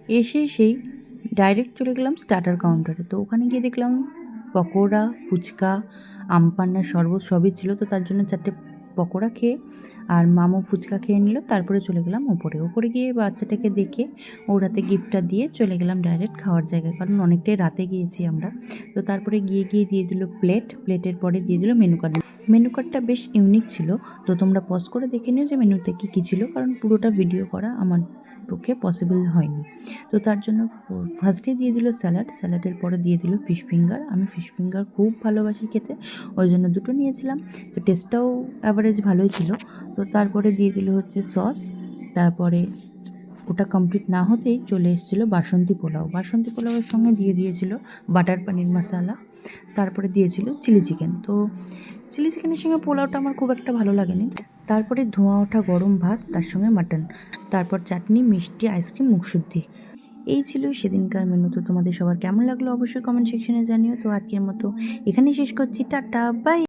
এসে সেই ডাইরেক্ট চলে গেলাম স্টার্টার কাউন্টারে। তো ওখানে গিয়ে দেখলাম পকোড়া, ফুচকা, আমপান্নার শরবত সবই ছিল। তো তার জন্য 4টে পকোড়া খেয়ে আর মামু ফুচকা খেয়ে নিল। তারপরে চলে গেলাম ওপরে। ওপরে গিয়ে বাচ্চাটাকে দেখে ওর হাতে গিফটটা দিয়ে চলে গেলাম ডাইরেক্ট খাওয়ার জায়গায়, কারণ অনেকটাই রাতে গিয়েছি আমরা। তো তারপরে গিয়ে দিয়ে দিল প্লেট, প্লেটের পরে দিয়ে দিল মেনু কার্ড। মেনু কার্ডটা বেশ ইউনিক ছিল। তো তোমরা পজ করে দেখে নিও যে মেনুতে কী কী ছিল, কারণ পুরোটা ভিডিও করা আমার পক্ষে পসিবল হয়নি। তো তার জন্য ফার্স্টে দিয়ে দিল স্যালাড, স্যালাডের পরে দিয়ে দিল ফিশ ফিঙ্গার। আমি ফিশ ফিঙ্গার খুব ভালোবাসি খেতে, ওই জন্য দুটো নিয়েছিলাম। তো টেস্টটাও অ্যাভারেজ ভালোই ছিল। তো তারপরে দিয়ে দিল হচ্ছে সস। তারপরে ওটা কমপ্লিট না হতেই চলে এসেছিলো বাসন্তী পোলাও। বাসন্তী পোলাওয়ের সঙ্গে দিয়ে দিয়েছিল বাটার পানির মশালা। তারপরে দিয়েছিল চিলি চিকেন। তো চিলি চিকেনের সঙ্গে পোলাওটা আমার খুব একটা ভালো লাগেনি। তারপরে ধোঁয়া ওঠা গরম ভাত, তার সঙ্গে মাটন, তারপর চাটনি, মিষ্টি, আইসক্রিম, মুখশুদ্ধি। এই ছিল সেদিনকার মেনু। তো তোমাদের সবার কেমন লাগলো অবশ্যই কমেন্ট সেকশনে জানিও। তো আজকের মতো এখানেই শেষ করছি। Tata, by.